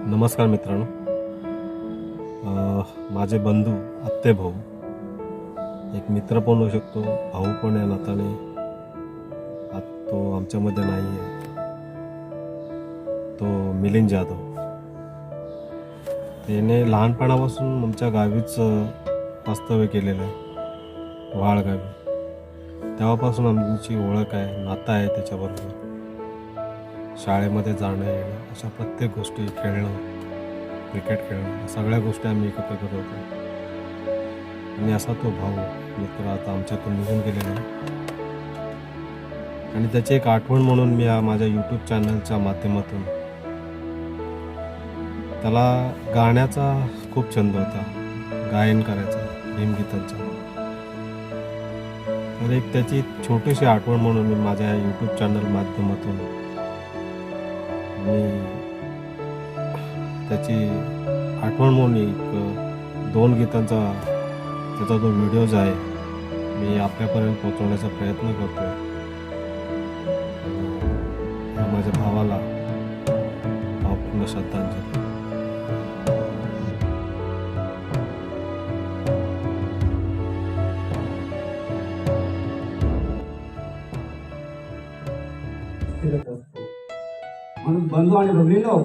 नमस्कार मित्रांनो, माझे बंधू आत्ते भाऊ, एक मित्र पण होऊ शकतो, भाऊ पण या नात्याने. तो आमच्यामध्ये नाही आहे, तो मिलिंद जाधव. त्याने लहानपणापासून आमच्या गावीच वास्तव्य केलेलं आहे, वाळगावी. तेव्हापासून आमची ओळख आहे, नातं आहे त्याच्याबरोबर. शाळेमध्ये जाणं येणं, अशा प्रत्येक गोष्टी, खेळणं, क्रिकेट खेळणं, सगळ्या गोष्टी आम्ही एकत्र करत होतो. आणि असा तो भाऊ मित्र आता आमच्यातून निघून गेलेला आहे. आणि त्याची एक आठवण म्हणून मी माझ्या यूट्यूब चॅनलच्या माध्यमातून, त्याला गाण्याचा खूप छंद होता, गायन करायचा, भीमगीतांचा. तर एक त्याची छोटीशी आठवण म्हणून मी माझ्या यूट्यूब चॅनल माध्यमातून मी त्याची आठवण म्हणून एक 2 गीतांचा त्याचा जो व्हिडिओज आहे मी आपल्यापर्यंत पोहोचवण्याचा प्रयत्न करतो आहे. माझ्या भावाला भावपूर्ण श्रद्धांजली. म्हणून बंधू आणि भगिनींनो,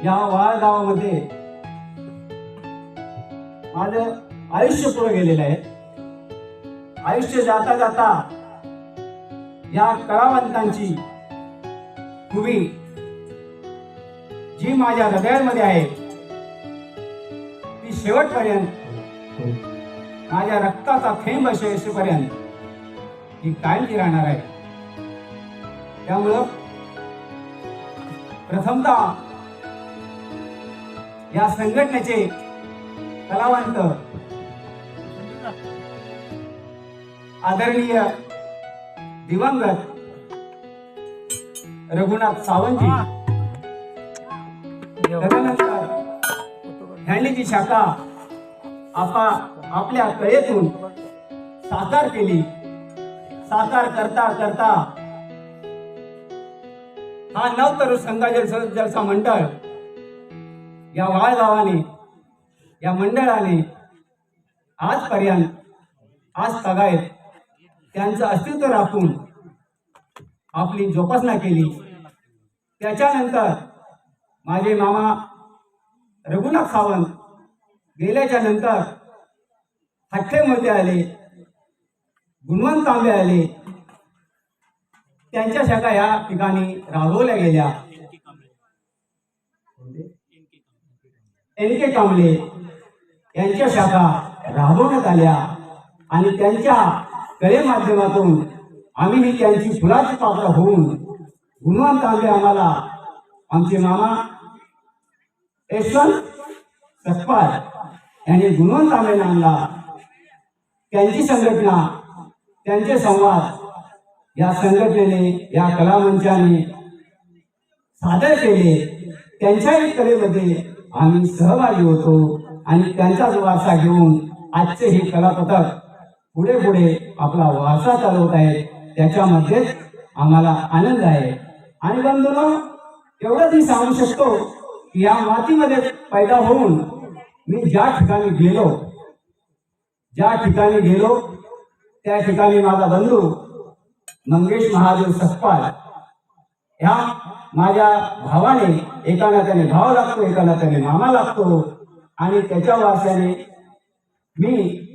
या वाळ गावामध्ये माझं आयुष्य पुढे गेलेलं आहे. आयुष्य जाता जाता या कलावंतांची खूबी जी माझ्या हृदयामध्ये आहे ती शेवटपर्यंत, माझ्या रक्ताचा थेंब असेपर्यंत ही कायमची राहणार आहे. त्यामुळं प्रथमतः या संघटनेचे कलावंत आदरणीय दिवंगत रघुनाथ सावंतजी, तदनंतर ह्यांनी शाखा आपल्या कलेतून साकार केली. साकार करता करता हा नवतरू संघ जलसा मंडळ, या वाळ गावाने, या मंडळाने आजपर्यंत, आज तगायत त्यांचं अस्तित्व राखून आपली जोपासना केली. त्याच्यानंतर माझे मामा रघुनाथ सावंत गेल्याच्या नंतर हट्टे मोते आले, गुणवंत तांबे आले. त्यांच्या शाखा या ठिकाणी राबवल्या गेल्या. एन.के. कांबळे यांच्या शाखा राबवण्यात आल्या आणि त्यांच्या कले माध्यमातून आम्ही त्यांची फुलाची पात्र होऊन गुणवंत तांबे आम्हाला आमचे मामा यशवंत सकपाल यांनी गुणवंत तांबे आणला. त्यांची संघटना, त्यांचे संवाद या संघटनेने, या कलामंचाने सादर केले. त्यांच्याही कलेमध्ये आम्ही सहभागी होतो आणि त्यांचाच वारसा घेऊन आजचे हे कलापथक पुढे पुढे आपला वारसा चालवत आहे. त्याच्यामध्येच आम्हाला आनंद आहे. आणि बंधूंनो, एवढंच मी सांगू शकतो की या मातीमध्ये पैदा होऊन मी ज्या ठिकाणी गेलो त्या ठिकाणी माझा बंधू मंगेश महादेव सकपाल ह्या माझ्या भावाने, एका नात्याने भाव लागतो, एका नात्याने मामा लागतो. आणि त्याच्या वारशाने मी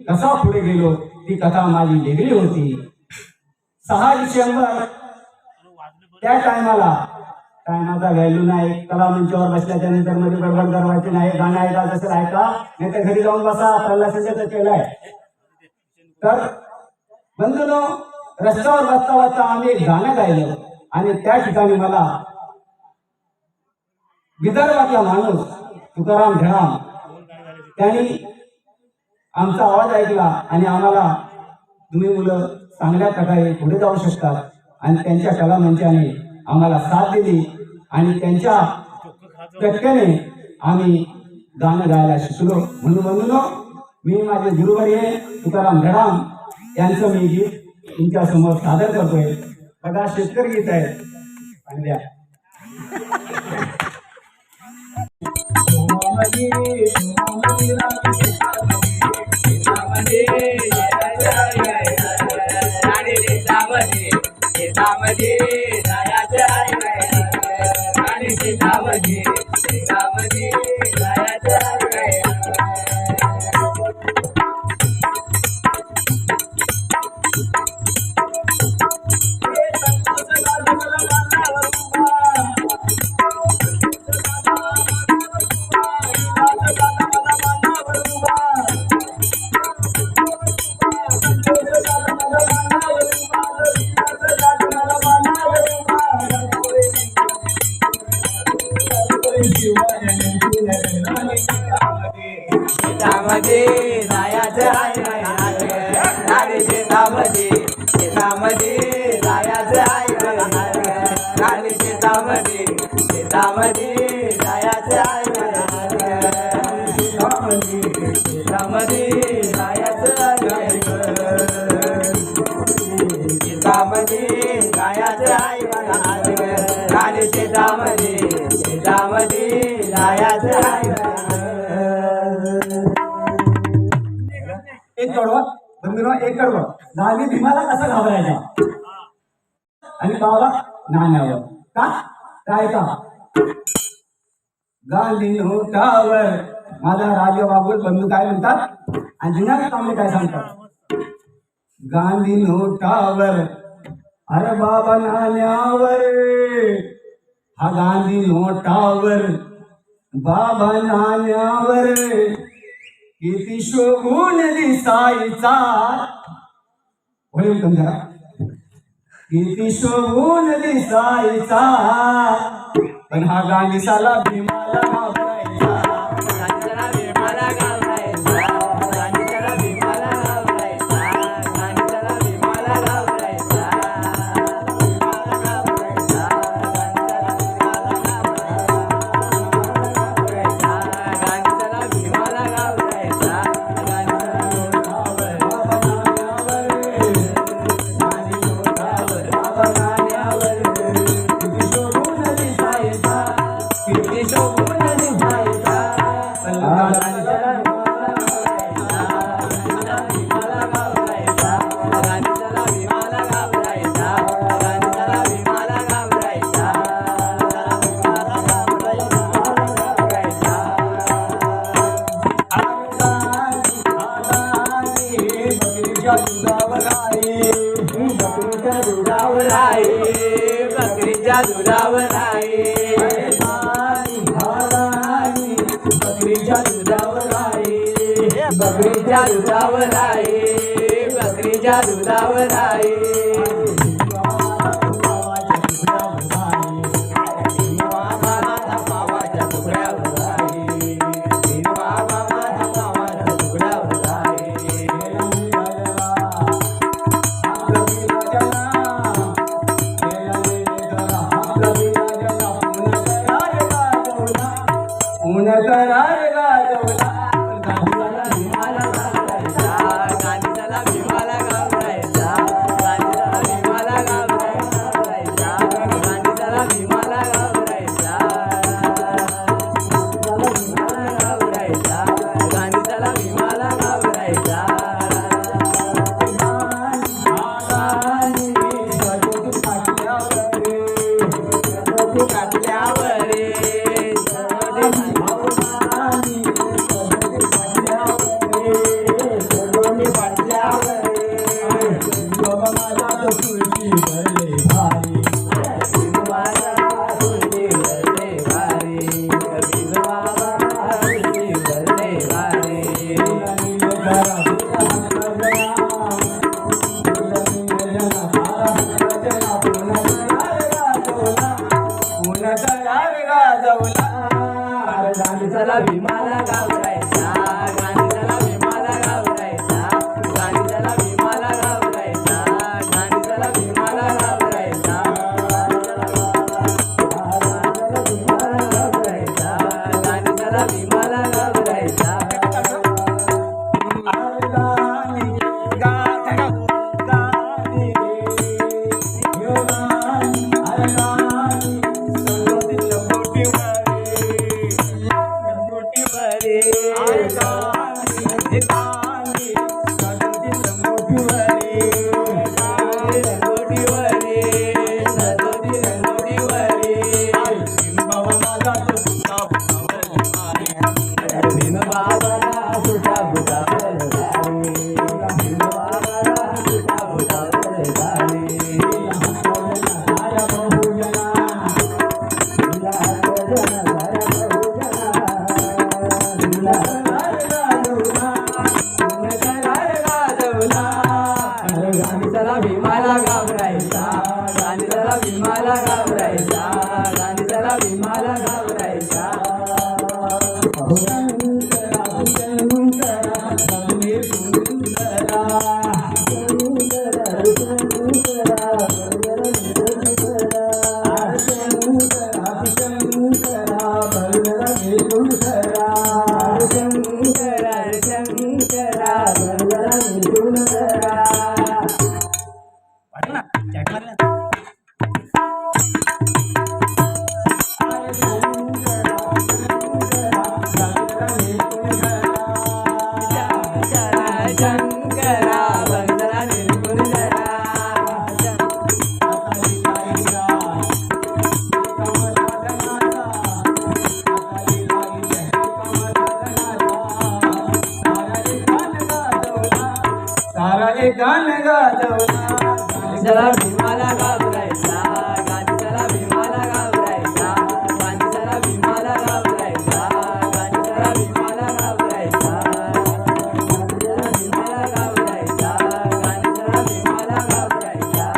कसा पुढे गेलो ती कथा माझी वेगळी होती. 6 डिसेंबर त्या टायमाचा व्हॅल्यू नाही. कलामंचावर बसल्याच्या नंतर मध्ये बडबड करवायची नाही. गाणं ऐका जसं ऐका, नाही तर घरी जाऊन बसा. प्रल्हाद केलाय. तर बंधूंनो, रस्त्यावर बसता बसता आम्ही एक गाणं गायलं आणि त्या ठिकाणी मला विदर्भातला माणूस तुकाराम ढेळाम त्यांनी आमचा आवाज ऐकला आणि आम्हाला, तुम्ही मुलं चांगल्या प्रकारे पुढे जाऊ शकतात, आणि त्यांच्या कलामंचाने आम्हाला साथ दिली आणि त्यांच्या प्रत्येने आम्ही गाणं गायला शिकलो. म्हणून मी माझे गुरुवर्य तुकाराम ढेळाम यांचं मी गीत तुमच्या समोर सादर करतोय. बघा, शेतकरी गीत आहे आणि द्या. शेतामध्ये जायचं आहे नारे शेतामध्ये शेतामध्ये जायचं आहे नारे शेतामध्ये शेतामध्ये जायचं आहे शेतामध्ये जायचं आहे शेतामध्ये जायचं आहे नारे शेतामध्ये शेतामध्ये जायचं आहे एक कडवा बंधुनो एक कडवा गांधी भीमाला कसा घाबरायचा आणि बाबा नाण्यावर का काय का गांधी नोटावर माझा राजा बाबूल बंधू काय म्हणतात आणि जुन्या कामले काय सांगतात गांधी नोटावर अरे बाबा नाण्यावर हा गांधी नोटावर बाबा नाण्यावर किती शोभून दिसायचा होईल जरा किती शोभून दिसायचा पण हा गांधी साला भीमाला घाबरायचा गांधीला भीमाला घाबरायचा गांधीला भीमाला घाबरायचा गांधीला भीमाला घाबरायचा गांधीला भीमाला घाबरायचा किती शोभून दिसायचा गांधीला भीमाला घाबरायचा गांधीला भीमाला घाबरायचा बकरीच्या दुधावर आहे बकरीच्या दुधावर आहे बकरीच्या दुधावर आहे बकरीच्या दुधावर आहे बकरीच्या दुधावर आहे बकरीच्या दुधावर आहे माझा पावाच्या तुकड्यावर आहे माझा पावाच्या तुकड्यावर आहे भीमाला घाबरायचा गांधीला भीमाला घाबरायचा गांधीला भीमाला घाबरायचा गांधीला भीमाला घाबरायचा गांधीला भीमाला घाबरायचा काटल्यावर गांधीला भीमाला घाबरायचा गांधीला भीमाला घाबरायचा गांधीला भीमाला घाबरायचा गांधीला भीमाला घाबरायचा गांधीला भीमाला घाबरायचा गाण गाजवला चला भीमाला घाबरायचा गाणी चला भीमाला घाबरायचा गाणी चला भीमाला घाबरायचा गाणी चला भीमाला घाबरायचा भीमाला घाबरायचा गाणी चला भीमाला घाबरायचा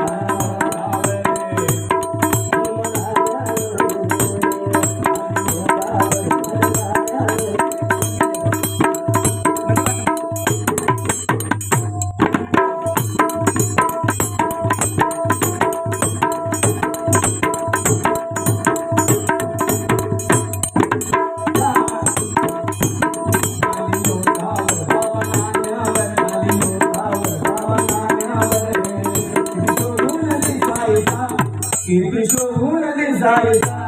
कीर्ती शोभून दिसायचा